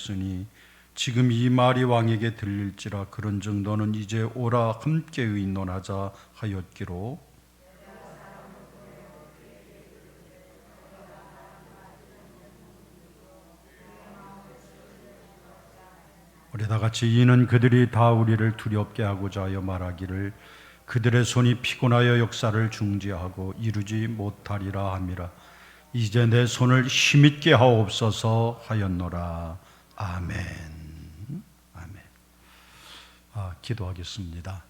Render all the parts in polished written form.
하였으니 지금 이 말이 왕에게 들릴지라. 그런즉 너는 이제 오라 함께 의논하자 하였기로. 우리다 같이 이는 그들이 다 우리를 두렵게 하고자 하여 말하기를 그들의 손이 피곤하여 역사를 중지하고 이루지 못하리라 함이라. 이제 내 손을 힘있게 하옵소서 하였노라. 아멘. 아멘. 기도하겠습니다.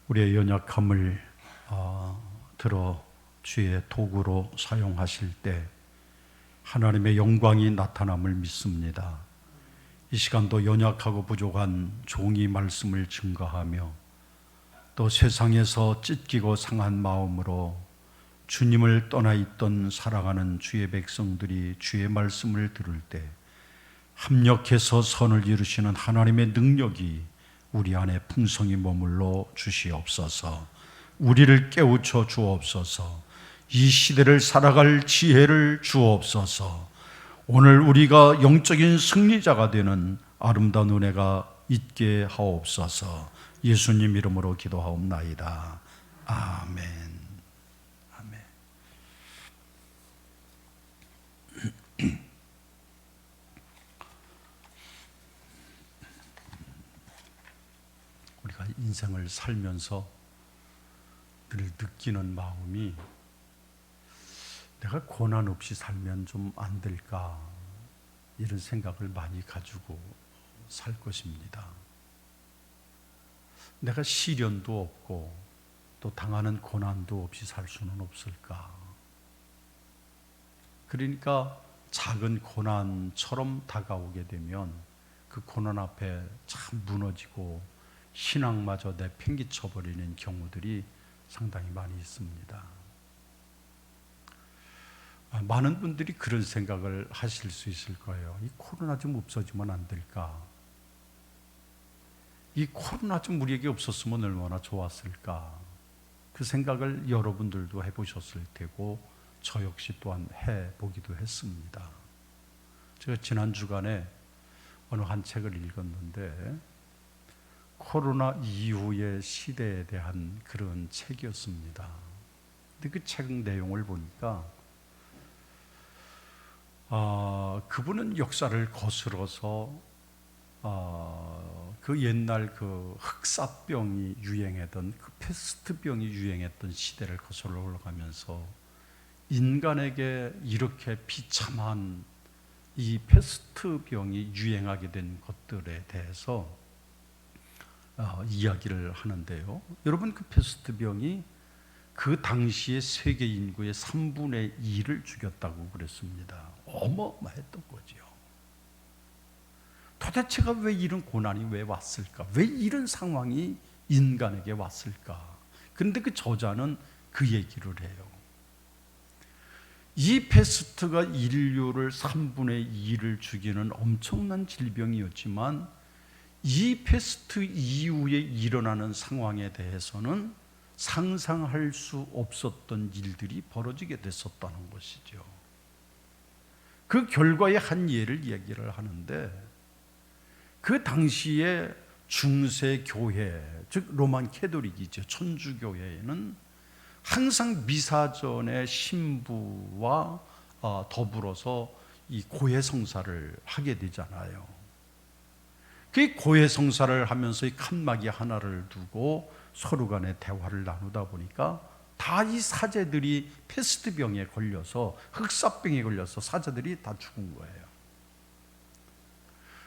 우리의 연약함을 들어 주의 도구로 사용하실 때 하나님의 영광이 나타남을 믿습니다. 이 시간도 연약하고 부족한 종이 말씀을 증거하며 또 세상에서 찢기고 상한 마음으로 주님을 떠나 있던 사랑하는 주의 백성들이 주의 말씀을 들을 때 합력해서 선을 이루시는 하나님의 능력이 우리 안에 풍성히 머물러 주시옵소서. 우리를 깨우쳐 주옵소서. 이 시대를 살아갈 지혜를 주옵소서. 오늘 우리가 영적인 승리자가 되는 아름다운 은혜가 있게 하옵소서. 예수님 이름으로 기도하옵나이다. 아멘. 아멘. 우리가 인생을 살면서 늘 느끼는 마음이 내가 고난 없이 살면 좀 안 될까, 이런 생각을 많이 가지고 살 것입니다. 내가 시련도 없고 또 당하는 고난도 없이 살 수는 없을까. 그러니까 작은 고난처럼 다가오게 되면 그 고난 앞에 참 무너지고 신앙마저 내팽개쳐버리는 경우들이 상당히 많이 있습니다. 많은 분들이 그런 생각을 하실 수 있을 거예요. 이 코로나 좀 없어지면 안 될까? 이 코로나 좀 우리에게 없었으면 얼마나 좋았을까? 그 생각을 여러분들도 해보셨을 테고 저 역시 또한 해보기도 했습니다. 제가 지난 주간에 어느 한 책을 읽었는데 코로나 이후의 시대에 대한 그런 책이었습니다. 근데 그 책 내용을 보니까 그분은 역사를 거슬러서 그 옛날 그 흑사병이 유행했던 그 패스트병이 유행했던 시대를 거슬러 올라가면서 인간에게 이렇게 비참한 이 패스트병이 유행하게 된 것들에 대해서 이야기를 하는데요. 여러분, 그 패스트병이 그 당시에 세계 인구의 3분의 2를 죽였다고 그랬습니다. 어마어마했던 거죠. 도대체가 왜 이런 고난이 왜 왔을까? 왜 이런 상황이 인간에게 왔을까? 그런데 그 저자는 그 얘기를 해요. 이 패스트가 인류를 3분의 2를 죽이는 엄청난 질병이었지만 이 패스트 이후에 일어나는 상황에 대해서는 상상할 수 없었던 일들이 벌어지게 됐었다는 것이죠. 그 결과의 한 예를 얘기를 하는데 그 당시에 중세 교회, 즉 로만 캐톨릭이죠. 천주교회에는 항상 미사 전에 신부와 더불어서 이 고해성사를 하게 되잖아요. 그 고해성사를 하면서 이 칸막이 하나를 두고 서로 간에 대화를 나누다 보니까 다 이 사제들이 패스트병에 걸려서 흑사병에 걸려서 사제들이 다 죽은 거예요.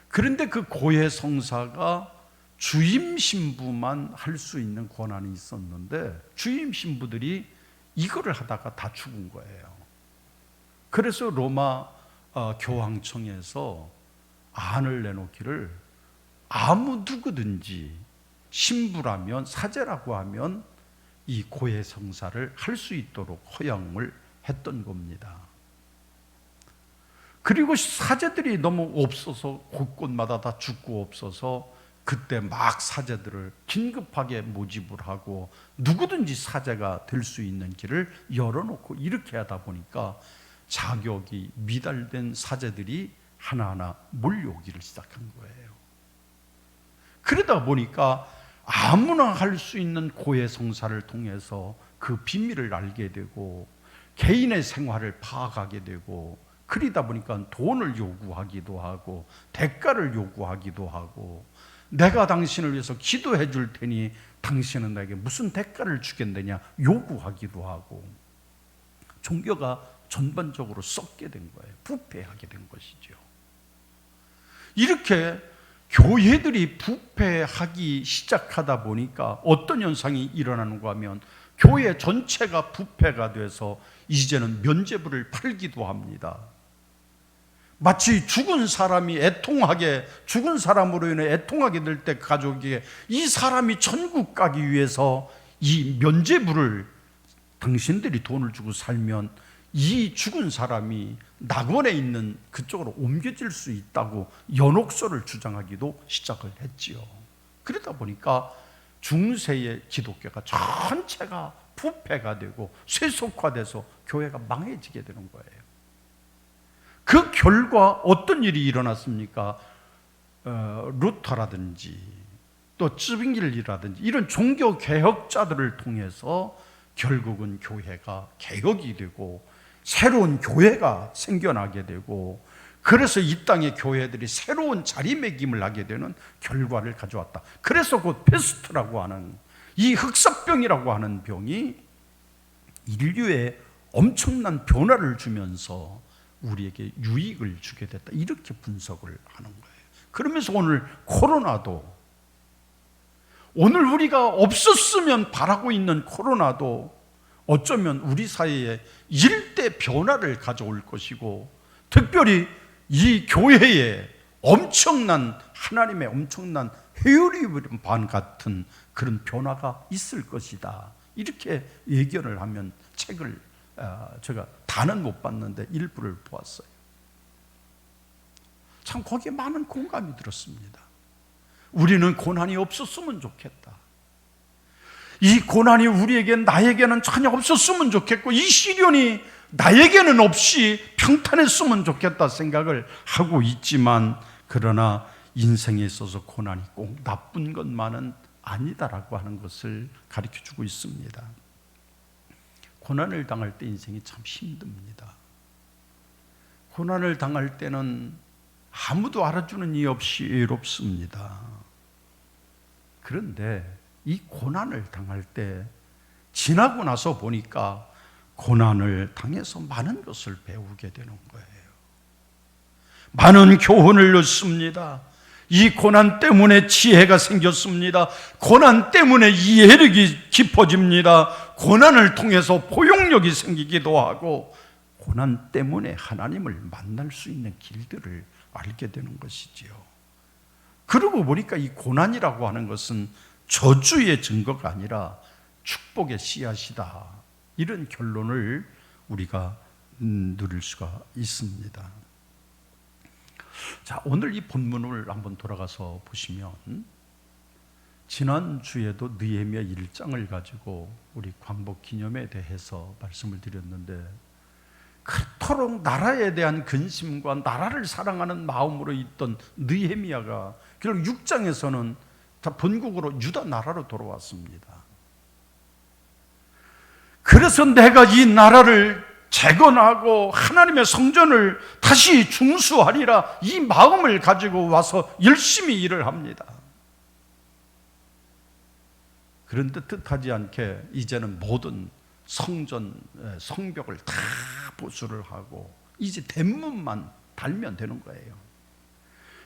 그런데 그 고해성사가 주임 신부만 할 수 있는 권한이 있었는데 주임 신부들이 이거를 하다가 다 죽은 거예요. 그래서 로마 교황청에서 안을 내놓기를 아무 누구든지 신부라면 사제라고 하면 이 고해성사를 할 수 있도록 허용을 했던 겁니다. 그리고 사제들이 너무 없어서 곳곳마다 다 죽고 없어서 그때 막 사제들을 긴급하게 모집을 하고 누구든지 사제가 될 수 있는 길을 열어놓고 이렇게 하다 보니까 자격이 미달된 사제들이 하나하나 몰려오기를 시작한 거예요. 그러다 보니까 아무나 할 수 있는 고해 성사를 통해서 그 비밀을 알게 되고 개인의 생활을 파악하게 되고, 그러다 보니까 돈을 요구하기도 하고 대가를 요구하기도 하고, 내가 당신을 위해서 기도해 줄 테니 당신은 나에게 무슨 대가를 주겠느냐 요구하기도 하고, 종교가 전반적으로 썩게 된 거예요. 부패하게 된 것이죠. 이렇게 교회들이 부패하기 시작하다 보니까 어떤 현상이 일어나는가 하면, 교회 전체가 부패가 돼서 이제는 면죄부를 팔기도 합니다. 마치 죽은 사람이 애통하게, 죽은 사람으로 인해 애통하게 될 때 가족에게 이 사람이 천국 가기 위해서 이 면죄부를 당신들이 돈을 주고 살면 이 죽은 사람이 낙원에 있는 그쪽으로 옮겨질 수 있다고 연옥소를 주장하기도 시작을 했지요. 그러다 보니까 중세의 기독교가 전체가 부패가 되고 세속화돼서 교회가 망해지게 되는 거예요. 그 결과 어떤 일이 일어났습니까? 루터라든지 또 쯔빙길이라든지 이런 종교 개혁자들을 통해서 결국은 교회가 개혁이 되고 새로운 교회가 생겨나게 되고, 그래서 이 땅의 교회들이 새로운 자리매김을 하게 되는 결과를 가져왔다. 그래서 곧 페스트라고 하는 이 흑사병이라고 하는 병이 인류에 엄청난 변화를 주면서 우리에게 유익을 주게 됐다, 이렇게 분석을 하는 거예요. 그러면서 오늘 코로나도, 오늘 우리가 없었으면 바라고 있는 코로나도 어쩌면 우리 사회에 일대 변화를 가져올 것이고, 특별히 이 교회에 엄청난, 하나님의 엄청난 회오리반 같은 그런 변화가 있을 것이다, 이렇게 예견을 하면 책을 제가 다는 못 봤는데 일부를 보았어요. 참 거기에 많은 공감이 들었습니다. 우리는 고난이 없었으면 좋겠다. 이 고난이 우리에게, 나에게는 전혀 없었으면 좋겠고, 이 시련이 나에게는 없이 평탄했으면 좋겠다 생각을 하고 있지만, 그러나 인생에 있어서 고난이 꼭 나쁜 것만은 아니다라고 하는 것을 가르쳐주고 있습니다. 고난을 당할 때 인생이 참 힘듭니다. 고난을 당할 때는 아무도 알아주는 이 없이 외롭습니다. 그런데 이 고난을 당할 때 지나고 나서 보니까 고난을 당해서 많은 것을 배우게 되는 거예요. 많은 교훈을 얻습니다. 이 고난 때문에 지혜가 생겼습니다. 고난 때문에 이해력이 깊어집니다. 고난을 통해서 포용력이 생기기도 하고, 고난 때문에 하나님을 만날 수 있는 길들을 알게 되는 것이지요. 그러고 보니까 이 고난이라고 하는 것은 저주의 증거가 아니라 축복의 씨앗이다, 이런 결론을 우리가 누릴 수가 있습니다. 자, 오늘 이 본문을 한번 돌아가서 보시면, 지난주에도 느헤미야 1장을 가지고 우리 광복 기념에 대해서 말씀을 드렸는데, 그토록 나라에 대한 근심과 나라를 사랑하는 마음으로 있던 느헤미야가 결국 6장에서는 다 본국으로 유다 나라로 돌아왔습니다. 그래서 내가 이 나라를 재건하고 하나님의 성전을 다시 중수하리라, 이 마음을 가지고 와서 열심히 일을 합니다. 그런데 뜻하지 않게 이제는 모든 성전, 성벽을 다 보수를 하고 이제 대문만 달면 되는 거예요.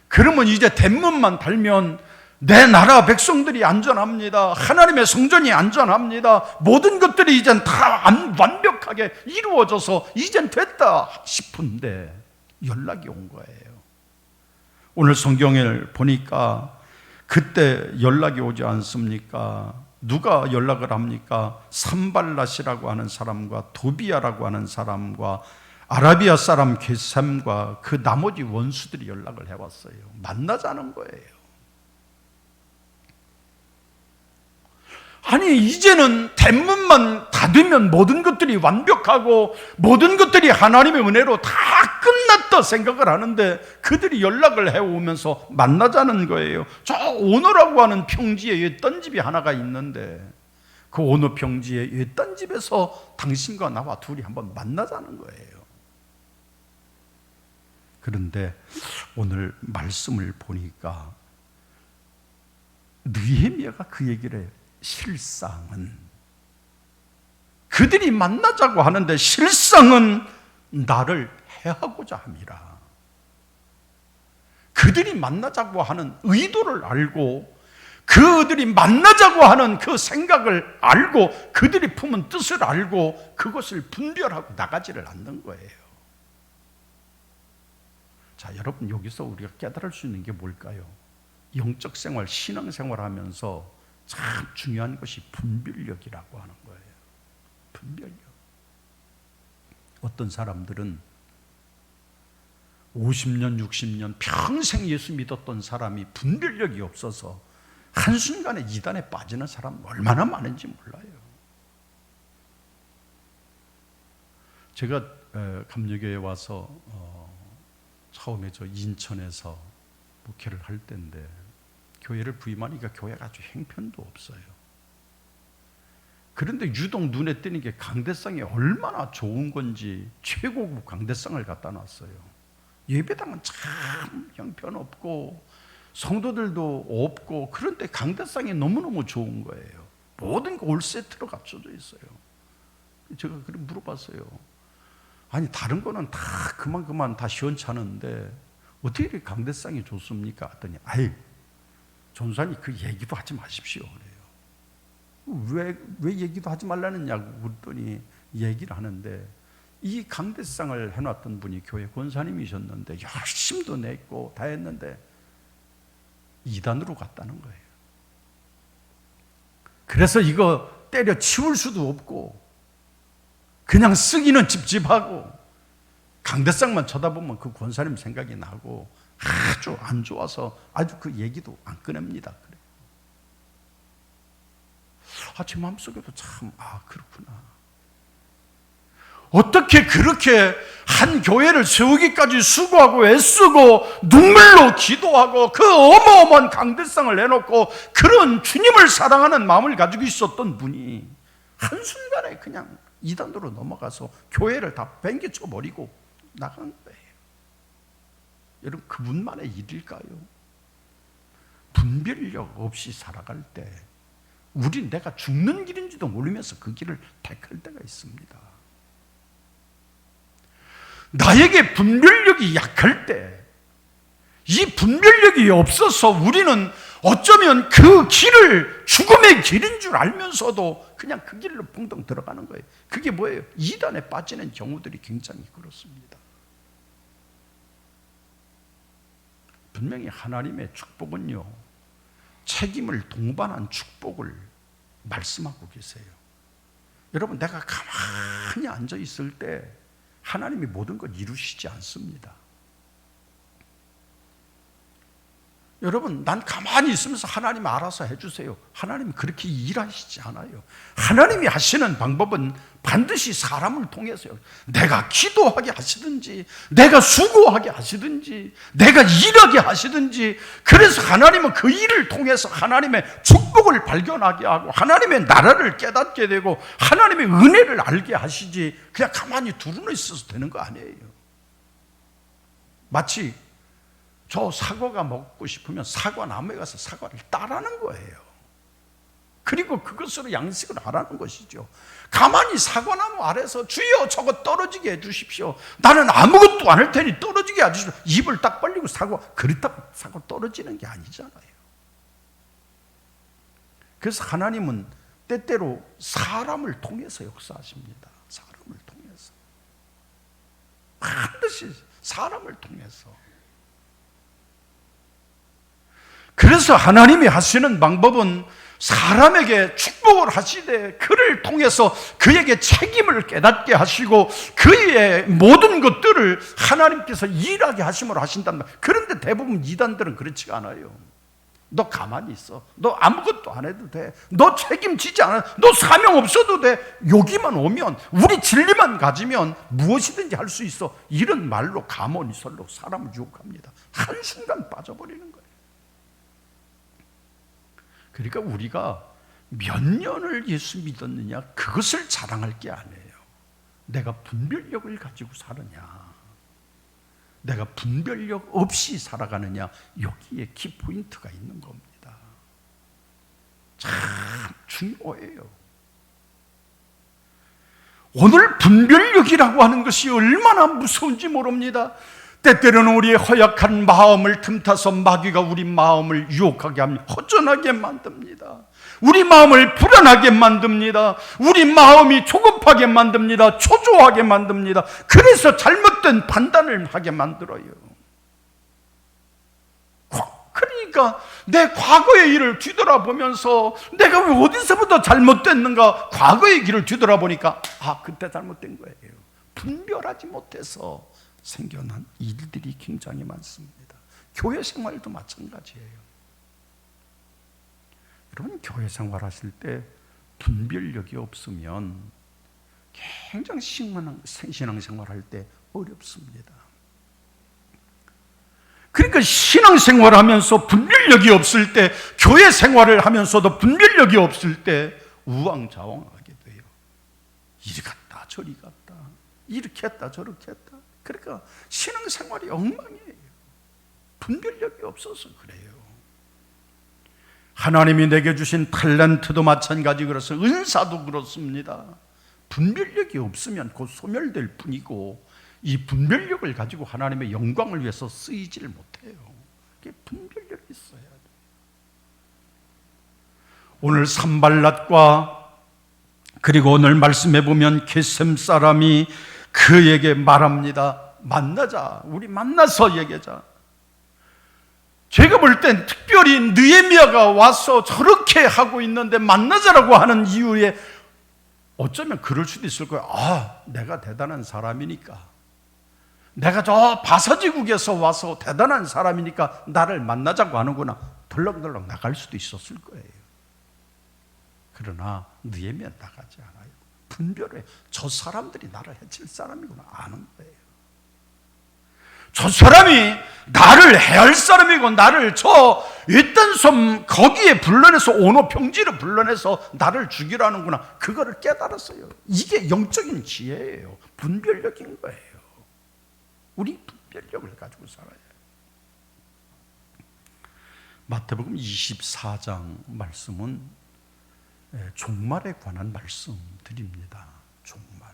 그러면 이제 대문만 달면 내 나라 백성들이 안전합니다. 하나님의 성전이 안전합니다. 모든 것들이 이젠 다 완벽하게 이루어져서 이젠 됐다 싶은데 연락이 온 거예요. 오늘 성경을 보니까 그때 연락이 오지 않습니까? 누가 연락을 합니까? 산발랏이라고 하는 사람과 도비야라고 하는 사람과 아라비아 사람 게셈과 그 나머지 원수들이 연락을 해왔어요. 만나자는 거예요. 아니, 이제는 대문만 닫으면 모든 것들이 완벽하고 모든 것들이 하나님의 은혜로 다 끝났다 다 생각을 하는데 그들이 연락을 해오면서 만나자는 거예요. 저 오너라고 하는 평지에 외딴 집이 하나가 있는데 그 오너 평지에 외딴 집에서 당신과 나와 둘이 한번 만나자는 거예요. 그런데 오늘 말씀을 보니까 느헤미야가 그 얘기를 해요. 실상은 그들이 만나자고 하는데 실상은 나를 해하고자 함이라. 그들이 만나자고 하는 의도를 알고 그들이 만나자고 하는 그 생각을 알고 그들이 품은 뜻을 알고 그것을 분별하고 나가지를 않는 거예요. 자, 여러분, 여기서 우리가 깨달을 수 있는 게 뭘까요? 영적 생활, 신앙 생활 하면서 참 중요한 것이 분별력이라고 하는 거예요. 분별력. 어떤 사람들은 50년, 60년 평생 예수 믿었던 사람이 분별력이 없어서 한순간에 이단에 빠지는 사람 얼마나 많은지 몰라요. 제가 감리교에 와서 처음에 저 인천에서 목회를 할 때인데 교회를 부임하니까 교회가 아주 형편도 없어요. 그런데 유독 눈에 띄는 게 강대상이 얼마나 좋은 건지 최고급 강대상을 갖다 놨어요. 예배당은 참 형편없고 성도들도 없고 그런데 강대상이 너무너무 좋은 거예요. 모든 게 올 세트로 갖춰져 있어요. 제가 그래 물어봤어요. 아니 다른 거는 다 그만 다 시원찮은데 어떻게 이렇게 강대상이 좋습니까? 했더니 아이 전사님 그 얘기도 하지 마십시오 그래요. 왜 얘기도 하지 말라느냐고 그랬더니 얘기를 하는데 이 강대상을 해놨던 분이 교회 권사님이셨는데 열심도 냈고 다 했는데 이단으로 갔다는 거예요. 그래서 이거 때려 치울 수도 없고 그냥 쓰기는 찝찝하고 강대상만 쳐다보면 그 권사님 생각이 나고 아주 안 좋아서 아주 그 얘기도 안 꺼냅니다. 그래요. 제 마음속에도 참 그렇구나. 어떻게 그렇게 한 교회를 세우기까지 수고하고 애쓰고 눈물로 기도하고 그 어마어마한 강대상을 내놓고 그런 주님을 사랑하는 마음을 가지고 있었던 분이 한순간에 그냥 이단으로 넘어가서 교회를 다 뱅개쳐 버리고 나간 거예요. 여러분 그분만의 일일까요? 분별력 없이 살아갈 때 우린 내가 죽는 길인지도 모르면서 그 길을 택할 때가 있습니다. 나에게 분별력이 약할 때 이 분별력이 없어서 우리는 어쩌면 그 길을 죽음의 길인 줄 알면서도 그냥 그 길로 붕덩 들어가는 거예요. 그게 뭐예요? 이단에 빠지는 경우들이 굉장히 그렇습니다. 분명히 하나님의 축복은요, 책임을 동반한 축복을 말씀하고 계세요. 여러분, 내가 가만히 앉아 있을 때 하나님이 모든 걸 이루시지 않습니다. 여러분, 난 가만히 있으면서 하나님 알아서 해주세요. 하나님이 그렇게 일하시지 않아요. 하나님이 하시는 방법은 반드시 사람을 통해서요. 내가 기도하게 하시든지, 내가 수고하게 하시든지, 내가 일하게 하시든지, 그래서 하나님은 그 일을 통해서 하나님의 축복을 발견하게 하고 하나님의 나라를 깨닫게 되고 하나님의 은혜를 알게 하시지 그냥 가만히 두루누 있어서 되는 거 아니에요. 마치 저 사과가 먹고 싶으면 사과나무에 가서 사과를 따라는 거예요. 그리고 그것으로 양식을 하라는 것이죠. 가만히 사과나무 아래서 주여 저거 떨어지게 해주십시오. 나는 아무것도 안 할 테니 떨어지게 해주십시오. 입을 딱 벌리고 그렇다고 사과 떨어지는 게 아니잖아요. 그래서 하나님은 때때로 사람을 통해서 역사하십니다. 사람을 통해서. 반드시 사람을 통해서. 그래서 하나님이 하시는 방법은 사람에게 축복을 하시되 그를 통해서 그에게 책임을 깨닫게 하시고 그의 모든 것들을 하나님께서 일하게 하심으로 하신단 말이에요. 그런데 대부분 이단들은 그렇지가 않아요. 너 가만히 있어. 너 아무것도 안 해도 돼. 너 책임지지 않아. 너 사명 없어도 돼. 여기만 오면, 우리 진리만 가지면 무엇이든지 할 수 있어. 이런 말로 가모니설로 사람을 유혹합니다. 한순간 빠져버리는 거예요. 그러니까 우리가 몇 년을 예수 믿었느냐, 그것을 자랑할 게 아니에요. 내가 분별력을 가지고 사느냐, 내가 분별력 없이 살아가느냐, 여기에 키포인트가 있는 겁니다. 참 중요해요. 오늘 분별력이라고 하는 것이 얼마나 무서운지 모릅니다. 때때로는 우리의 허약한 마음을 틈타서 마귀가 우리 마음을 유혹하게 합니다. 허전하게 만듭니다. 우리 마음을 불안하게 만듭니다. 우리 마음이 조급하게 만듭니다. 초조하게 만듭니다. 그래서 잘못된 판단을 하게 만들어요. 그러니까 내 과거의 일을 뒤돌아보면서 내가 왜 어디서부터 잘못됐는가, 과거의 길을 뒤돌아보니까 그때 잘못된 거예요. 분별하지 못해서 생겨난 일들이 굉장히 많습니다. 교회 생활도 마찬가지예요. 여러분, 교회 생활하실 때 분별력이 없으면 굉장히 신앙생활할 때 어렵습니다. 그러니까 신앙생활하면서 분별력이 없을 때, 교회 생활을 하면서도 분별력이 없을 때 우왕좌왕하게 돼요. 이리 갔다 저리 갔다, 이렇게 했다 저렇게 했다. 그러니까 신앙생활이 엉망이에요. 분별력이 없어서 그래요. 하나님이 내게 주신 탤런트도 마찬가지, 그래서 은사도 그렇습니다. 분별력이 없으면 곧 소멸될 뿐이고, 이 분별력을 가지고 하나님의 영광을 위해서 쓰이지를 못해요. 그게 분별력이 있어야 돼요. 오늘 산발랏과 그리고 오늘 말씀해 보면 게셈 사람이 그에게 말합니다. 만나자, 우리 만나서 얘기하자. 제가 볼 땐 특별히 느헤미야가 와서 저렇게 하고 있는데 만나자라고 하는 이유에 어쩌면 그럴 수도 있을 거예요. 내가 대단한 사람이니까, 내가 저 바사지국에서 와서 대단한 사람이니까 나를 만나자고 하는구나, 덜렁덜렁 나갈 수도 있었을 거예요. 그러나 느헤미야 나가지 않아요. 분별해. 저 사람들이 나를 해칠 사람이구나 아는 거예요. 저 사람이 나를 해할 사람이고, 나를 저 외딴 섬 거기에 불러내서 오노평지로 불러내서 나를 죽이라는구나, 그거를 깨달았어요. 이게 영적인 지혜예요. 분별력인 거예요. 우리 분별력을 가지고 살아야 해요. 마태복음 24장 말씀은 종말에 관한 말씀드립니다. 종말.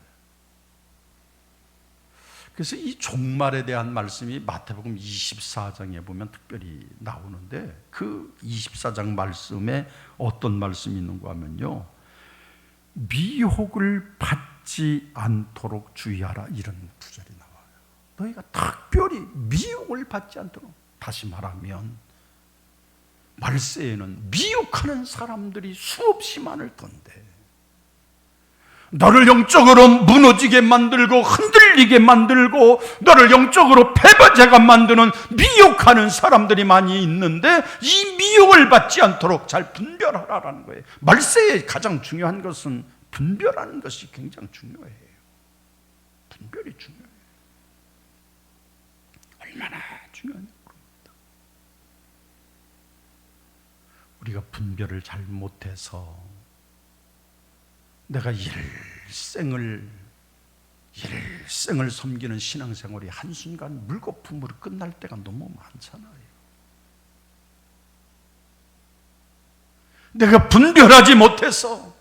그래서 이 종말에 대한 말씀이 마태복음 24장에 보면 특별히 나오는데, 그 24장 말씀에 어떤 말씀이 있는가 하면요, 미혹을 받지 않도록 주의하라, 이런 구절이 나와요. 너희가 특별히 미혹을 받지 않도록. 다시 말하면 말세에는 미혹하는 사람들이 수없이 많을 건데, 너를 영적으로 무너지게 만들고 흔들리게 만들고 너를 영적으로 패배자가 만드는 미혹하는 사람들이 많이 있는데, 이 미혹을 받지 않도록 잘 분별하라는 거예요. 말세에 가장 중요한 것은 분별하는 것이 굉장히 중요해요. 분별이 중요해요. 얼마나 중요한지 모릅니다. 우리가 분별을 잘 못해서 내가 일생을 섬기는 신앙생활이 한순간 물거품으로 끝날 때가 너무 많잖아요. 내가 분별하지 못해서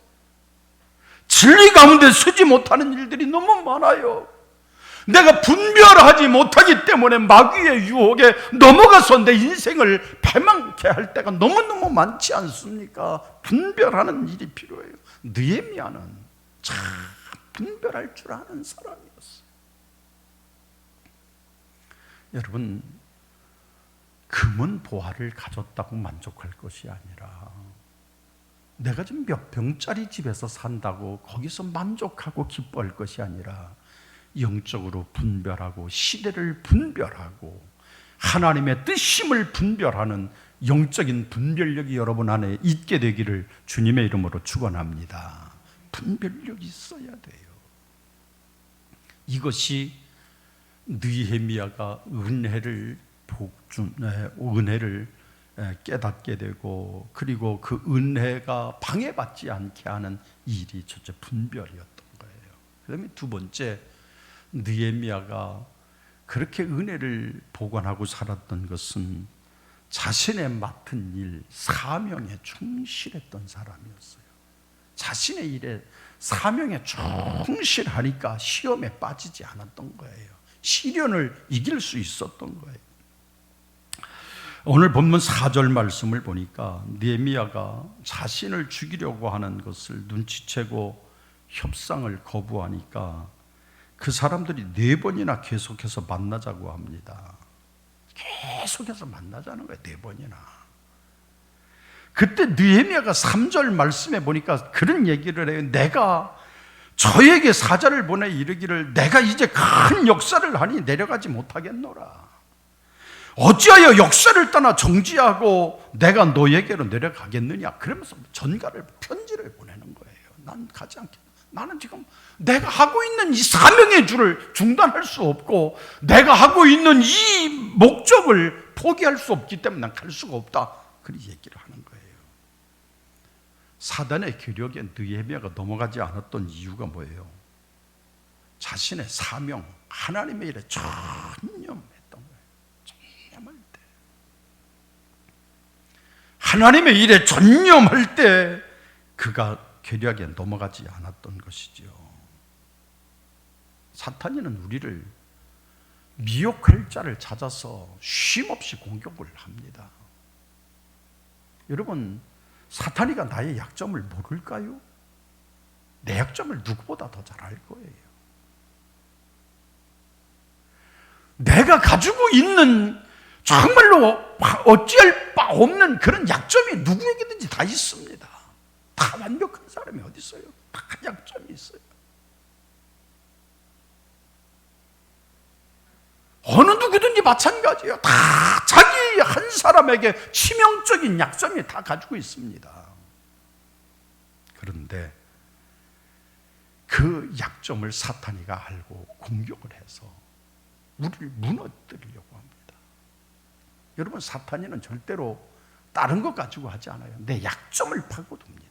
진리 가운데 서지 못하는 일들이 너무 많아요. 내가 분별하지 못하기 때문에 마귀의 유혹에 넘어가서 내 인생을 패망케 할 때가 너무너무 많지 않습니까? 분별하는 일이 필요해요. 느헤미야는 참 분별할 줄 아는 사람이었어요. 여러분, 금은 보화를 가졌다고 만족할 것이 아니라, 내가 지금 몇 평짜리 집에서 산다고 거기서 만족하고 기뻐할 것이 아니라, 영적으로 분별하고 시대를 분별하고 하나님의 뜻임을 분별하는 영적인 분별력이 여러분 안에 있게 되기를 주님의 이름으로 축원합니다. 분별력이 있어야 돼요. 이것이 느헤미야가 은혜를 깨닫게 되고, 그리고 그 은혜가 방해받지 않게 하는 일이 첫째 분별이었던 거예요. 그다음에 두 번째, 느헤미야가 그렇게 은혜를 보관하고 살았던 것은 자신의 맡은 일, 사명에 충실했던 사람이었어요. 자신의 일에, 사명에 충실하니까 시험에 빠지지 않았던 거예요. 시련을 이길 수 있었던 거예요. 오늘 본문 4절 말씀을 보니까 느헤미야가 자신을 죽이려고 하는 것을 눈치채고 협상을 거부하니까 그 사람들이 4번이나 계속해서 만나자고 합니다. 계속해서 만나자는 거예요. 4번이나. 그때 느헤미야가 3절 말씀에 보니까 그런 얘기를 해요. 내가 저에게 사자를 보내 이르기를 내가 이제 큰 역사를 하니 내려가지 못하겠노라. 어찌하여 역사를 떠나 정지하고 내가 너에게로 내려가겠느냐. 그러면서 전가를 편지를 보내는 거예요. 난 가지 않겠다. 나는 지금 내가 하고 있는 이 사명의 줄을 중단할 수 없고 내가 하고 있는 이 목적을 포기할 수 없기 때문에 난 갈 수가 없다. 그렇게 얘기를 하는 거예요. 사단의 괴력에 느헤미야가 넘어가지 않았던 이유가 뭐예요? 자신의 사명, 하나님의 일에 전념했던 거예요. 전념할 때, 하나님의 일에 전념할 때 그가 괴력에 넘어가지 않았던 것이죠. 사탄이는 우리를 미혹할 자를 찾아서 쉼없이 공격을 합니다. 여러분, 사탄이가 나의 약점을 모를까요? 내 약점을 누구보다 더 잘 알 거예요. 내가 가지고 있는 정말로 어찌할 바 없는 그런 약점이 누구에게든지 다 있습니다. 다 완벽한 사람이 어디 있어요? 다 약점이 있어요. 어느 누구든지 마찬가지예요. 다 자기 한 사람에게 치명적인 약점이 다 가지고 있습니다. 그런데 그 약점을 사탄이가 알고 공격을 해서 우리를 무너뜨리려고 합니다. 여러분, 사탄이는 절대로 다른 것 가지고 하지 않아요. 내 약점을 파고듭니다.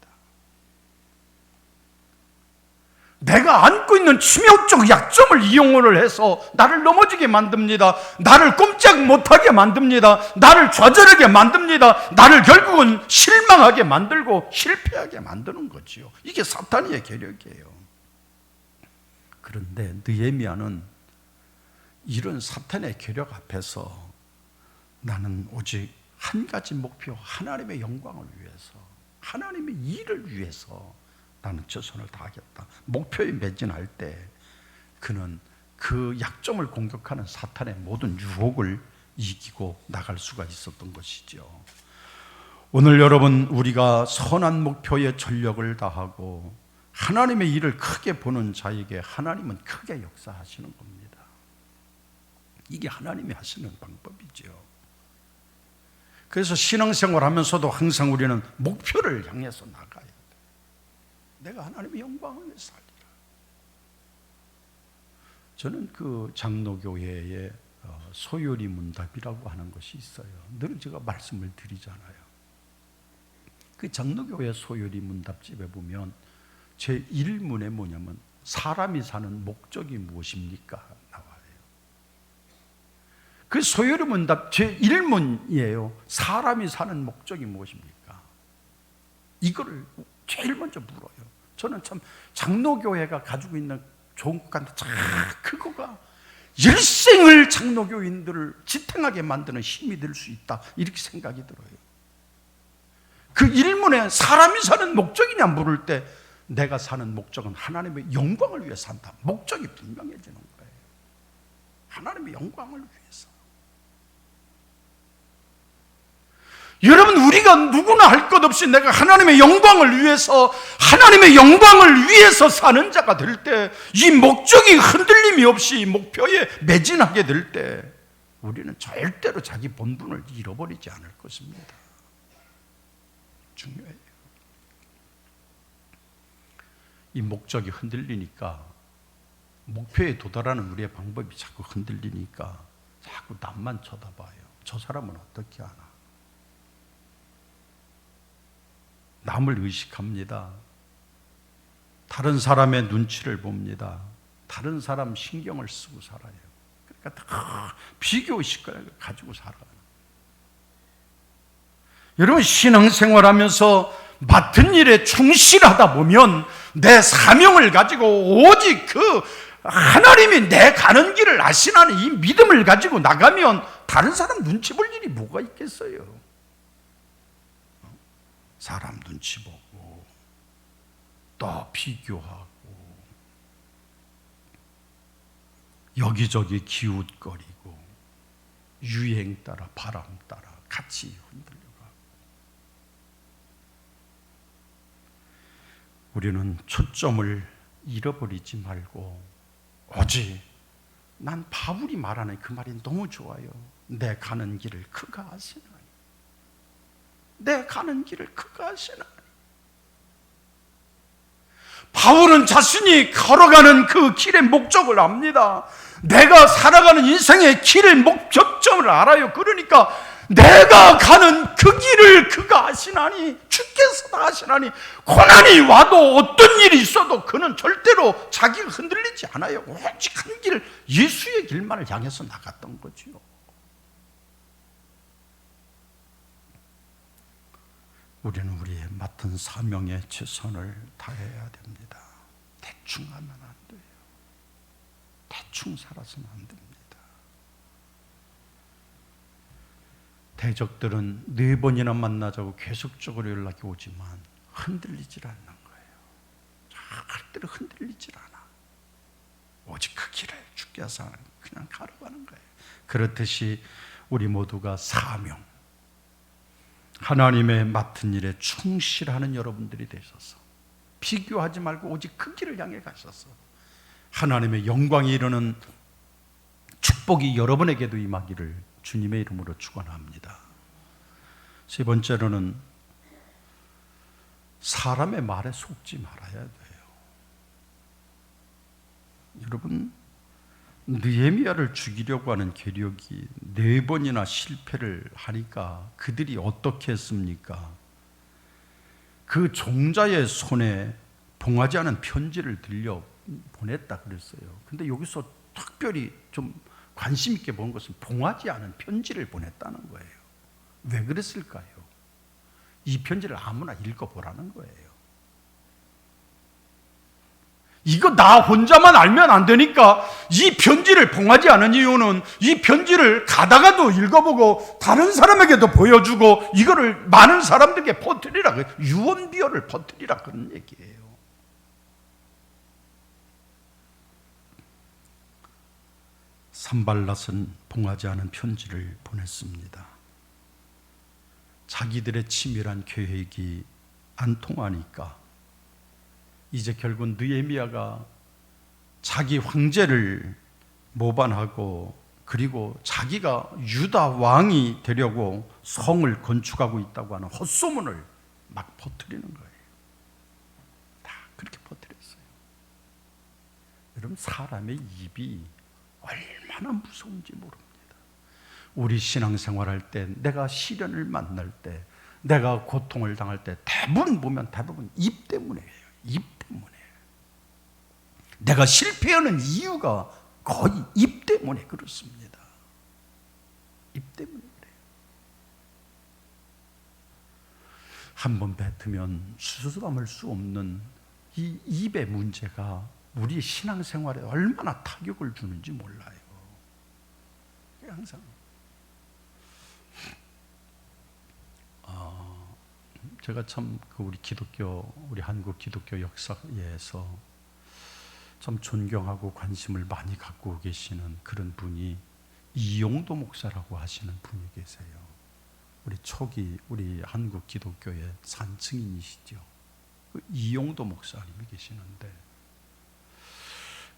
내가 안고 있는 치명적 약점을 이용을 해서 나를 넘어지게 만듭니다. 나를 꼼짝 못하게 만듭니다. 나를 좌절하게 만듭니다. 나를 결국은 실망하게 만들고 실패하게 만드는 거지요. 이게 사탄의 계략이에요. 그런데 느헤미야는 이런 사탄의 계략 앞에서 나는 오직 한 가지 목표, 하나님의 영광을 위해서, 하나님의 일을 위해서 나는 최선을 다하겠다. 목표에 매진할 때 그는 그 약점을 공격하는 사탄의 모든 유혹을 이기고 나갈 수가 있었던 것이죠. 오늘 여러분, 우리가 선한 목표에 전력을 다하고 하나님의 일을 크게 보는 자에게 하나님은 크게 역사하시는 겁니다. 이게 하나님이 하시는 방법이죠. 그래서 신앙생활 하면서도 항상 우리는 목표를 향해서 나가야 돼요. 내가 하나님의 영광을 위해서 살리라. 저는 그 장로교회에 소요리 문답이라고 하는 것이 있어요. 늘 제가 말씀을 드리잖아요. 그 장로교회 소요리 문답집에 보면 제 1문에 뭐냐면 사람이 사는 목적이 무엇입니까? 나와요. 그 소요리 문답 제 1문이에요. 사람이 사는 목적이 무엇입니까? 이거를 제일 먼저 물어요. 저는 참 장로교회가 가지고 있는 좋은 것 같은데 그거가 일생을 장로교인들을 지탱하게 만드는 힘이 될 수 있다, 이렇게 생각이 들어요. 그 일문에 사람이 사는 목적이냐 물을 때 내가 사는 목적은 하나님의 영광을 위해 산다. 목적이 분명해지는 거예요. 하나님의 영광을 위해서. 여러분, 우리가 누구나 할 것 없이 내가 하나님의 영광을 위해서, 하나님의 영광을 위해서 사는 자가 될 때, 이 목적이 흔들림이 없이 목표에 매진하게 될 때 우리는 절대로 자기 본분을 잃어버리지 않을 것입니다. 중요해요. 이 목적이 흔들리니까, 목표에 도달하는 우리의 방법이 자꾸 흔들리니까 자꾸 남만 쳐다봐요. 저 사람은 어떻게 하나? 남을 의식합니다. 다른 사람의 눈치를 봅니다. 다른 사람 신경을 쓰고 살아요. 그러니까 다 비교의식을 가지고 살아요. 여러분, 신앙생활하면서 맡은 일에 충실하다 보면 내 사명을 가지고 오직 그 하나님이 내 가는 길을 아시나는 이 믿음을 가지고 나가면 다른 사람 눈치 볼 일이 뭐가 있겠어요? 사람 눈치 보고 또 비교하고 여기저기 기웃거리고 유행 따라 바람 따라 같이 흔들려가고, 우리는 초점을 잃어버리지 말고 오직, 난 바울이 말하는 그 말이 너무 좋아요. 내 가는 길을 그가 아시나니, 내 가는 길을 그가 아시나니. 바울은 자신이 걸어가는 그 길의 목적을 압니다. 내가 살아가는 인생의 길의 목적점을 알아요. 그러니까 내가 가는 그 길을 그가 아시나니, 주께서 다 아시나니, 고난이 와도 어떤 일이 있어도 그는 절대로 자기가 흔들리지 않아요. 오직 한 길, 예수의 길만을 향해서 나갔던 거죠. 우리는 우리의 맡은 사명에 최선을 다해야 됩니다. 대충 하면 안 돼요. 대충 살아서는 안 됩니다. 대적들은 4번이나 만나자고 계속적으로 연락이 오지만 흔들리질 않는 거예요. 절대로 흔들리질 않아. 오직 그 길을 주께서 그냥 걸어가는 거예요. 그렇듯이 우리 모두가 사명, 하나님의 맡은 일에 충실하는 여러분들이 되셔서 비교하지 말고 오직 그 길을 향해 가셔서 하나님의 영광이 이르는 축복이 여러분에게도 임하기를 주님의 이름으로 축원합니다. 세 번째로는 사람의 말에 속지 말아야 돼요. 여러분, 느헤미야를 죽이려고 하는 계략이 4번이나 실패를 하니까 그들이 어떻게 했습니까? 그 종자의 손에 봉하지 않은 편지를 들려 보냈다 그랬어요. 근데 여기서 특별히 좀 관심 있게 본 것은 봉하지 않은 편지를 보냈다는 거예요. 왜 그랬을까요? 이 편지를 아무나 읽어보라는 거예요. 이거 나 혼자만 알면 안 되니까 이 편지를 봉하지 않은 이유는 이 편지를 가다가도 읽어보고 다른 사람에게도 보여주고 이거를 많은 사람들에게 퍼뜨리라, 유언비어를 퍼뜨리라, 그런 얘기예요. 산발랏은 봉하지 않은 편지를 보냈습니다. 자기들의 치밀한 계획이 안 통하니까 이제 결국 느헤미야가 자기 황제를 모반하고 그리고 자기가 유다 왕이 되려고 성을 건축하고 있다고 하는 헛소문을 막 퍼뜨리는 거예요. 다 그렇게 퍼뜨렸어요. 여러분, 사람의 입이 얼마나 무서운지 모릅니다. 우리 신앙생활할 때, 내가 시련을 만날 때, 내가 고통을 당할 때 대부분 보면 입 때문이에요. 입 때문에. 내가 실패하는 이유가 거의 입 때문에 그렇습니다. 입 때문에 그래요. 한번 뱉으면 수수담을 수 없는 이 입의 문제가 우리 신앙생활에 얼마나 타격을 주는지 몰라요. 항상 제가 참 우리 한국 기독교 역사에서 참 존경하고 관심을 많이 갖고 계시는 그런 분이 이용도 목사라고 하시는 분이 계세요. 우리 한국 기독교의 산증인이시죠. 그 이용도 목사님이 계시는데,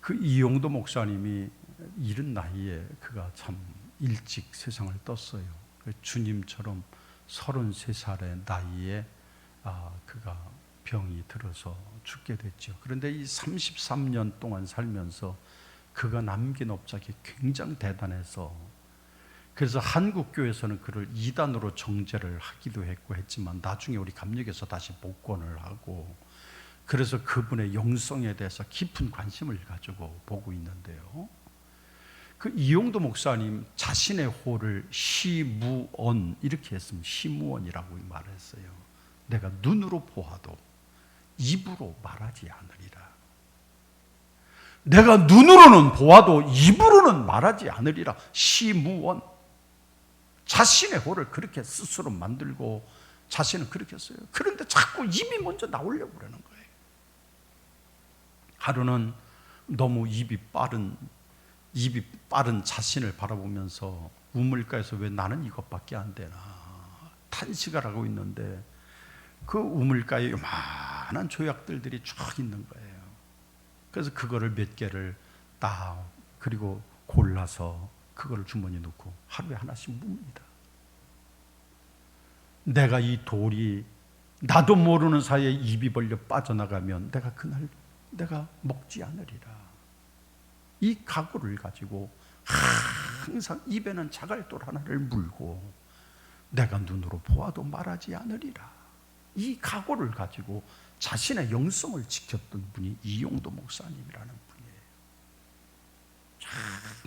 그 이용도 목사님이 이른 나이에 그가 참 일찍 세상을 떴어요. 주님처럼 33살의 나이에 그가 병이 들어서 죽게 됐죠. 그런데 이 33년 동안 살면서 그가 남긴 업적이 굉장히 대단해서, 그래서 한국교회에서는 그를 이단으로 정죄를 하기도 했고 했지만 나중에 우리 감리교에서 다시 복권을 하고, 그래서 그분의 영성에 대해서 깊은 관심을 가지고 보고 있는데요. 그 이용도 목사님 자신의 호를 시무언 이렇게 했습니다. 시무언이라고 말했어요. 내가 눈으로 보아도 입으로 말하지 않으리라. 내가 눈으로는 보아도 입으로는 말하지 않으리라. 시무언. 자신의 호를 그렇게 스스로 만들고 자신은 그렇게 했어요. 그런데 자꾸 입이 먼저 나오려고 그러는 거예요. 하루는 너무 입이 빠른 자신을 바라보면서 우물가에서 왜 나는 이것밖에 안 되나 탄식을 하고 있는데, 그 우물가에 요만한 조약들이 쫙 있는 거예요. 그래서 그거를 몇 개를 딱 그리고 골라서 그거를 주머니에 넣고 하루에 하나씩 묵니다. 내가 이 돌이 나도 모르는 사이에 입이 벌려 빠져나가면 내가 그날 내가 먹지 않으리라. 이 각오를 가지고 항상 입에는 자갈돌 하나를 물고 내가 눈으로 보아도 말하지 않으리라. 이 각오를 가지고 자신의 영성을 지켰던 분이 이용도 목사님이라는 분이에요. 참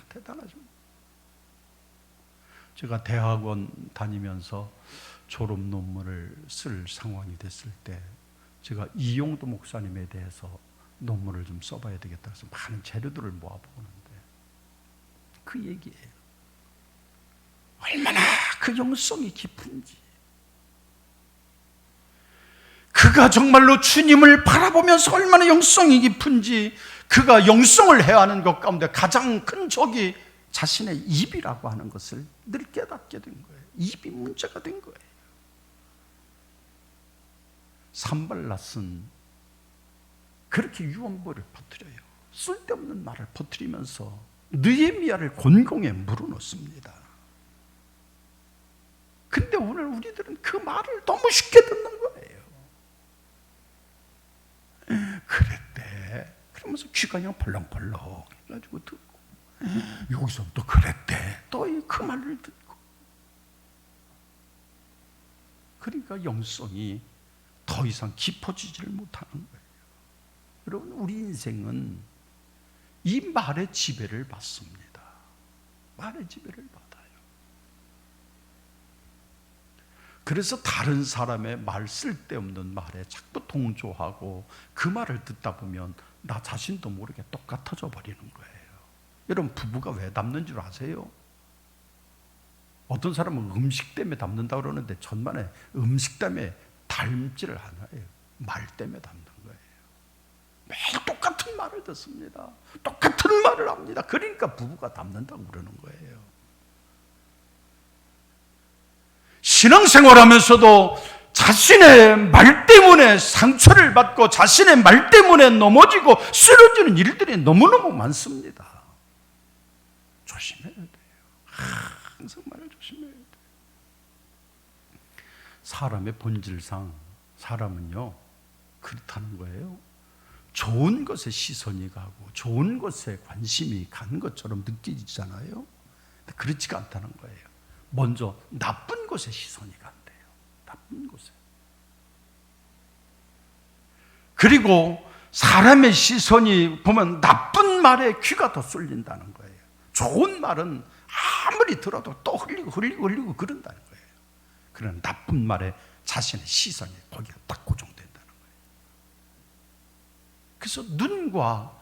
대단하죠. 제가 대학원 다니면서 졸업 논문을 쓸 상황이 됐을 때 제가 이용도 목사님에 대해서 논문을 좀 써봐야 되겠다 해서 많은 재료들을 모아보는데 그 얘기예요. 얼마나 그 영성이 깊은지, 그가 정말로 주님을 바라보면서 얼마나 영성이 깊은지, 그가 영성을 해야 하는 것 가운데 가장 큰 적이 자신의 입이라고 하는 것을 늘 깨닫게 된 거예요. 입이 문제가 된 거예요. 산발랏은 그렇게 유언보를 퍼뜨려요. 쓸데없는 말을 퍼뜨리면서 느헤미야를 곤공에 물어넣습니다. 근데 오늘 우리들은 그 말을 너무 쉽게 듣는 거예요. 그랬대. 그러면서 귀가 그냥 벌렁벌렁 해가지고 듣고, 여기서 또 그랬대. 또 그 말을 듣고. 그러니까 영성이 더 이상 깊어지지를 못하는 거예요. 여러분, 우리 인생은 이 말의 지배를 받습니다. 말의 지배를 받아요. 그래서 다른 사람의 말 쓸데없는 말에 자꾸 동조하고 그 말을 듣다 보면 나 자신도 모르게 똑같아져 버리는 거예요. 여러분, 부부가 왜 닮는 줄 아세요? 어떤 사람은 음식 때문에 닮는다고 그러는데 전반에 음식 때문에 닮지를 않아요. 말 때문에 닮는 거예요. 매일 똑같은 말을 듣습니다. 똑같은 말을 합니다. 그러니까 부부가 닮는다고 그러는 거예요. 신앙생활하면서도 자신의 말 때문에 상처를 받고 자신의 말 때문에 넘어지고 쓰러지는 일들이 너무너무 많습니다. 조심해야 돼요. 항상 말을 조심해야 돼요. 사람의 본질상 사람은요 그렇다는 거예요. 좋은 것에 시선이 가고 좋은 것에 관심이 가는 것처럼 느껴지잖아요. 근데 그렇지가 않다는 거예요. 먼저 나쁜 것에 시선이 간대요. 나쁜 것에. 그리고 사람의 시선이 보면 나쁜 말에 귀가 더 쏠린다는 거예요. 좋은 말은 아무리 들어도 또 흘리고 그런다는 거예요. 그런 나쁜 말에 자신의 시선이 거기가 딱 고정된다는 거예요. 그래서 눈과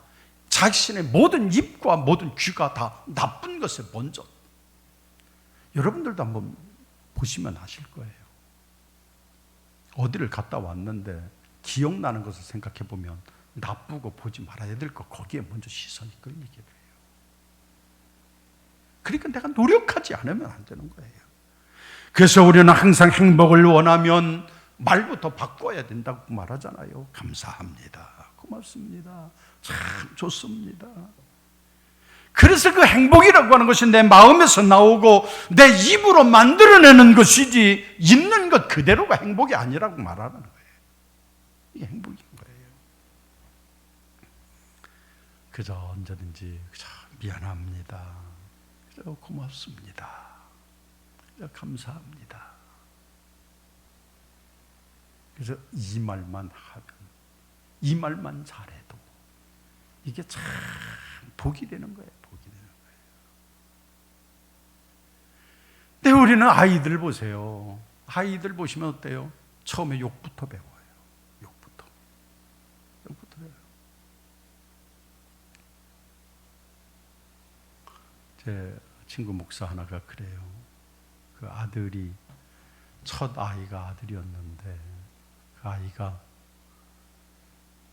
자신의 모든 입과 모든 귀가 다 나쁜 것에 먼저. 여러분들도 한번 보시면 아실 거예요. 어디를 갔다 왔는데 기억나는 것을 생각해 보면 나쁘고 보지 말아야 될 것 거기에 먼저 시선이 끌리게 돼요. 그러니까 내가 노력하지 않으면 안 되는 거예요. 그래서 우리는 항상 행복을 원하면 말부터 바꿔야 된다고 말하잖아요. 감사합니다. 고맙습니다. 참 좋습니다. 그래서 그 행복이라고 하는 것이 내 마음에서 나오고 내 입으로 만들어내는 것이지 있는 것 그대로가 행복이 아니라고 말하는 거예요. 이게 행복인 거예요. 그저 언제든지 그저 미안합니다, 그저 고맙습니다, 그저 감사합니다, 그래서 이 말만 하면, 이 말만 잘해도 이게 참 복이 되는 거예요. 복이 되는 거예요. 근데 우리는 아이들 보세요. 아이들 보시면 어때요? 처음에 욕부터 배워요. 욕부터 배워요. 제 친구 목사 하나가 그래요. 그 아들이 첫 아이가 아들이었는데 그 아이가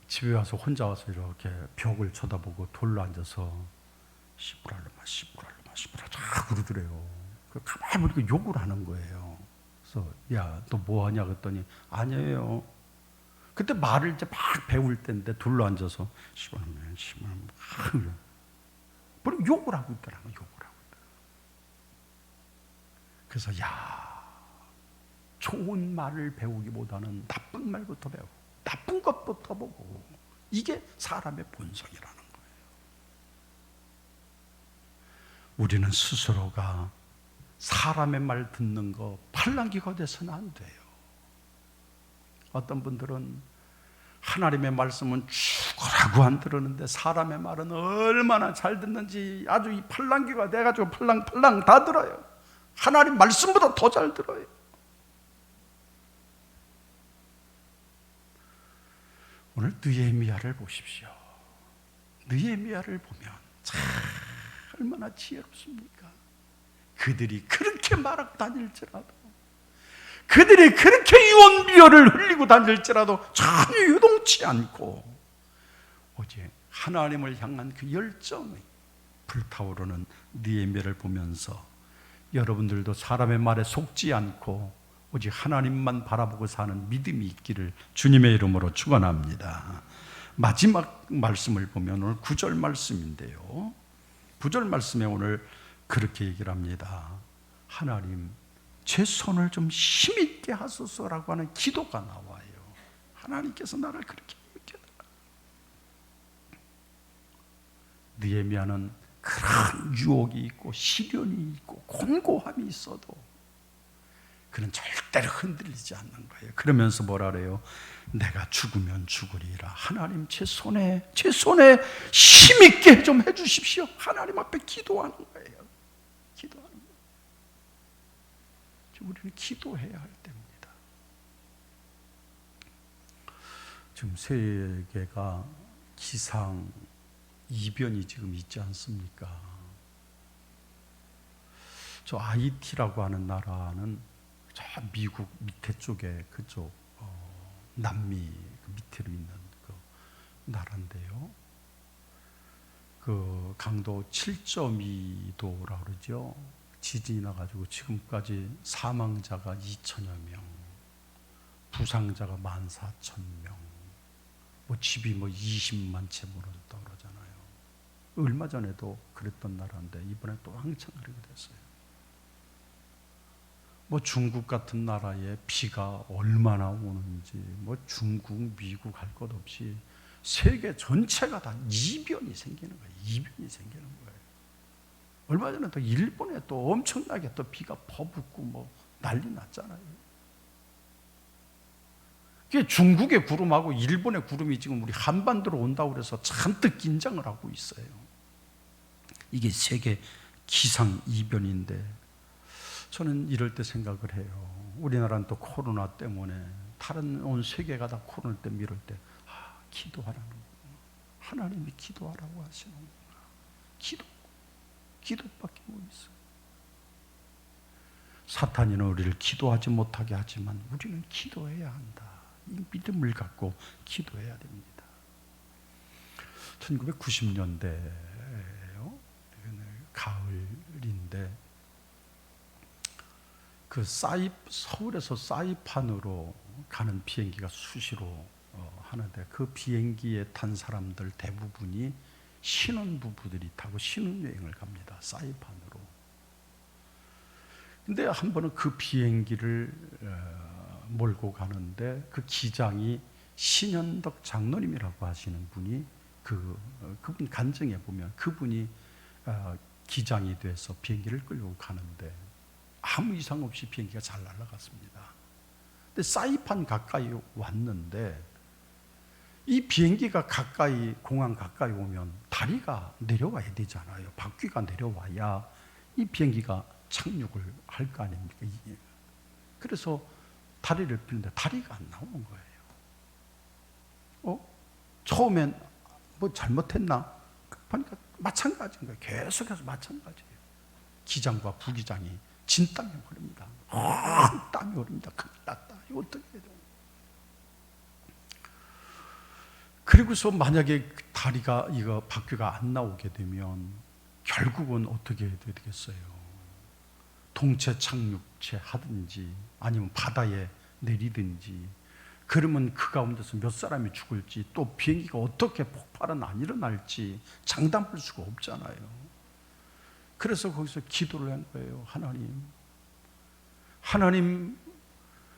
집에 와서 혼자 와서 이렇게 벽을 쳐다보고 돌로 앉아서 시부랄로마 자꾸 그러더래요. 가만히 보니까 욕을 하는 거예요. 그래서 야, 너 뭐 하냐 그랬더니 아니에요. 그때 말을 이제 막 배울 때인데 돌로 앉아서 시부랄로마 그리고 욕을 하고 있더라고요. 욕을 하고 있더라고요. 그래서 야, 좋은 말을 배우기보다는 나쁜 말부터 배우고 나쁜 것부터 보고, 이게 사람의 본성이라는 거예요. 우리는 스스로가 사람의 말 듣는 거 팔랑귀가 돼서는 안 돼요. 어떤 분들은 하나님의 말씀은 죽으라고 안 들었는데 사람의 말은 얼마나 잘 듣는지 아주 이 팔랑귀가 돼가지고 팔랑팔랑 다 들어요. 하나님 말씀보다 더 잘 들어요. 오늘 느헤미야를 보십시오. 느헤미야를 보면 참 얼마나 지혜롭습니까? 그들이 그렇게 말하고 다닐지라도, 그들이 그렇게 유언비어를 흘리고 다닐지라도 전혀 유동치 않고 오직 하나님을 향한 그 열정이 불타오르는 느헤미야를 보면서 여러분들도 사람의 말에 속지 않고 오직 하나님만 바라보고 사는 믿음이 있기를 주님의 이름으로 축원합니다. 마지막 말씀을 보면 오늘 9절 말씀인데요. 9절 말씀에 오늘 그렇게 얘기를 합니다. 하나님, 제 손을 좀 힘있게 하소서라고 하는 기도가 나와요. 하나님께서 나를 그렇게 힘있게 해달라. 느헤미야는 그런 유혹이 있고 시련이 있고 곤고함이 있어도 그는 절대로 흔들리지 않는 거예요. 그러면서 뭐라 그래요? 내가 죽으면 죽으리라. 하나님, 제 손에 힘있게 좀 해주십시오. 하나님 앞에 기도하는 거예요. 기도하는 거예요. 우리는 기도해야 할 때입니다. 지금 세계가 기상 이변이 지금 있지 않습니까? 저 하이티라고 하는 나라는 저 미국 밑에 쪽에 그쪽 남미 그 밑으로 있는 그 나라인데요. 그 강도 7.2도라고 그러죠. 지진이 나가지고 지금까지 사망자가 2천여 명, 부상자가 14,000명, 뭐 집이 뭐 20만 채 무너졌다고 그러잖아요. 얼마 전에도 그랬던 나라인데 이번에 또 한참 그렇게 됐어요. 뭐 중국 같은 나라에 비가 얼마나 오는지, 뭐 중국, 미국 할 것 없이 세계 전체가 다 이변이 생기는 거예요. 이변이 생기는 거예요. 얼마 전에 또 일본에 또 엄청나게 또 비가 퍼붓고 뭐 난리 났잖아요. 그게 중국의 구름하고 일본의 구름이 지금 우리 한반도로 온다고 그래서 잔뜩 긴장을 하고 있어요. 이게 세계 기상 이변인데 저는 이럴 때 생각을 해요. 우리나라는 또 코로나 때문에 다른 온 세계가 다 코로나 때문에 이럴 때 기도하라는 거구나. 하나님이 기도하라고 하시는구나. 기도밖에 못 있어요. 사탄이는 우리를 기도하지 못하게 하지만 우리는 기도해야 한다. 이 믿음을 갖고 기도해야 됩니다. 1990년대예요. 가을인데 그 서울에서 사이판으로 가는 비행기가 수시로 하는데 그 비행기에 탄 사람들 대부분이 신혼부부들이 타고 신혼여행을 갑니다. 사이판으로. 근데 한 번은 그 비행기를 몰고 가는데 그 기장이 신현덕 장로님이라고 하시는 분이 그분 간증해 보면 그분이 기장이 돼서 비행기를 끌고 가는데 아무 이상 없이 비행기가 잘 날아갔습니다. 근데 사이판 가까이 왔는데 이 비행기가 가까이, 공항 가까이 오면 다리가 내려와야 되잖아요. 바퀴가 내려와야 이 비행기가 착륙을 할 거 아닙니까? 그래서 다리를 피는데 다리가 안 나오는 거예요. 처음엔 뭐 잘못했나? 보니까 마찬가지인 거예요. 계속해서 마찬가지예요. 기장과 부기장이 진땀이 흐릅니다. 땀이 흐릅니다. 큰일 났다. 이거 어떻게 해야 돼요? 그리고서 만약에 다리가 이거 바퀴가 안 나오게 되면 결국은 어떻게 해야 되겠어요? 동체 착륙체 하든지 아니면 바다에 내리든지, 그러면 그 가운데서 몇 사람이 죽을지, 또 비행기가 어떻게 폭발은 안 일어날지 장담할 수가 없잖아요. 그래서 거기서 기도를 한 거예요. 하나님,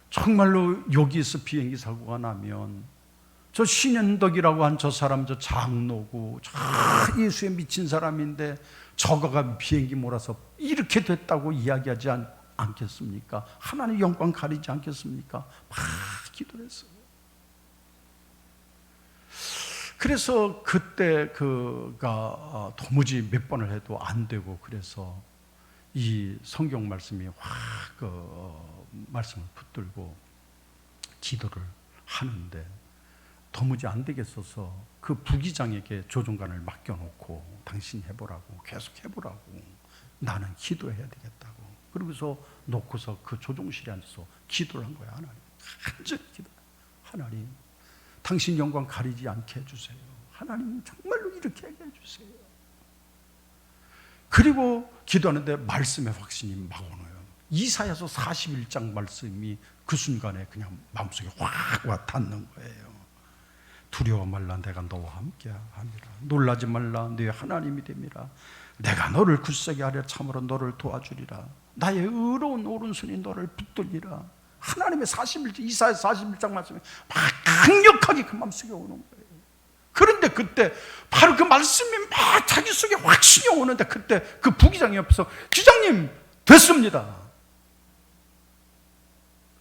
정말로 여기서 비행기 사고가 나면 저 신현덕이라고 한 저 사람, 저 장로고 저 예수에 미친 사람인데 저거가 비행기 몰아서 이렇게 됐다고 이야기하지 않겠습니까? 하나님 영광 가리지 않겠습니까? 막 기도를 했어요. 그래서 그때 그가 도무지 몇 번을 해도 안 되고, 그래서 이 성경 말씀이 확 말씀을 붙들고 기도를 하는데 도무지 안 되겠어서 그 부기장에게 조종관을 맡겨놓고 당신 해보라고, 계속 해보라고, 나는 기도해야 되겠다고. 그러고서 놓고서 그 조종실에 앉아서 기도를 한 거야. 하나님, 간절히 기도. 하나님, 당신 영광 가리지 않게 해주세요. 하나님, 정말로 이렇게 하게 해주세요. 그리고 기도하는데 말씀의 확신이 막 오네요. 이사야서 41장 말씀이 그 순간에 그냥 마음속에 확 와 닿는 거예요. 두려워 말라, 내가 너와 함께 함이라. 놀라지 말라, 네 하나님이 됨이라. 내가 너를 굳세게 하려 참으로 너를 도와주리라. 나의 의로운 오른손이 너를 붙들리라. 하나님의 이사야 41장 말씀이 막 강력하게 그 마음속에 오는 거예요. 그런데 그때 바로 그 말씀이 막 자기 속에 확신이 오는데, 그때 그 부기장이 옆에서 기장님 됐습니다.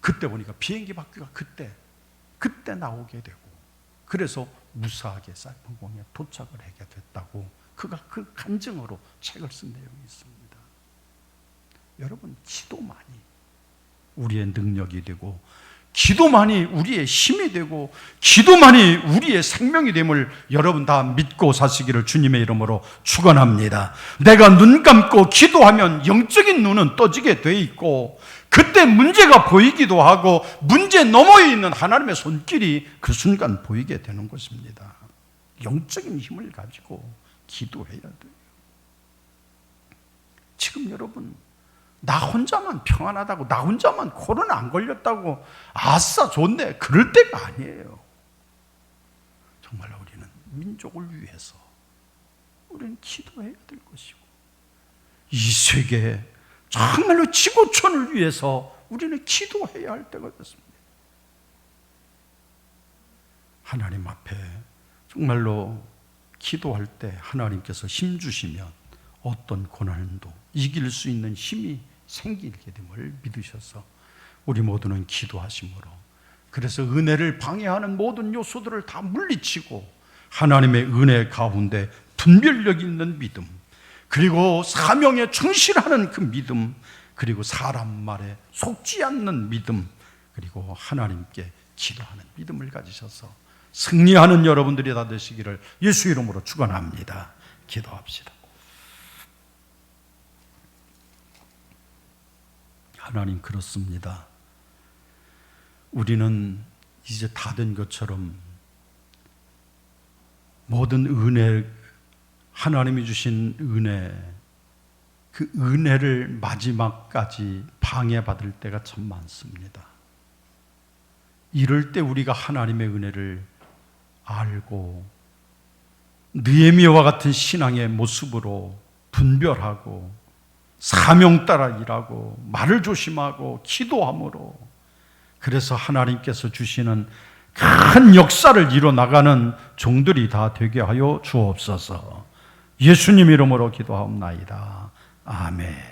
그때 보니까 비행기 바퀴가 그때 나오게 되고, 그래서 무사하게 사이판공항에 도착을 하게 됐다고 그가 그 간증으로 책을 쓴 내용이 있습니다. 여러분, 기도만이 우리의 능력이 되고, 기도만이 우리의 힘이 되고, 기도만이 우리의 생명이 됨을 여러분 다 믿고 사시기를 주님의 이름으로 축원합니다. 내가 눈 감고 기도하면 영적인 눈은 떠지게 돼 있고, 그때 문제가 보이기도 하고 문제 너머에 있는 하나님의 손길이 그 순간 보이게 되는 것입니다. 영적인 힘을 가지고 기도해야 돼요. 지금 여러분, 나 혼자만 평안하다고, 나 혼자만 코로나 안 걸렸다고 아싸 좋네, 그럴 때가 아니에요. 정말 우리는 민족을 위해서 우리는 기도해야 될 것이고, 이 세계 정말로 지구촌을 위해서 우리는 기도해야 할 때가 됐습니다. 하나님 앞에 정말로 기도할 때 하나님께서 힘 주시면 어떤 고난도 이길 수 있는 힘이 생기게 됨을 믿으셔서 우리 모두는 기도하심으로, 그래서 은혜를 방해하는 모든 요소들을 다 물리치고 하나님의 은혜 가운데 분별력 있는 믿음, 그리고 사명에 충실하는 그 믿음, 그리고 사람 말에 속지 않는 믿음, 그리고 하나님께 기도하는 믿음을 가지셔서 승리하는 여러분들이 다 되시기를 예수 이름으로 축원합니다. 기도합시다. 하나님, 그렇습니다. 우리는 이제 다 된 것처럼 모든 은혜, 하나님이 주신 은혜, 그 은혜를 마지막까지 방해받을 때가 참 많습니다. 이럴 때 우리가 하나님의 은혜를 알고 느헤미야와 같은 신앙의 모습으로 분별하고 사명 따라 일하고 말을 조심하고 기도함으로, 그래서 하나님께서 주시는 큰 역사를 이뤄나가는 종들이 다 되게 하여 주옵소서. 예수님 이름으로 기도하옵나이다. 아멘.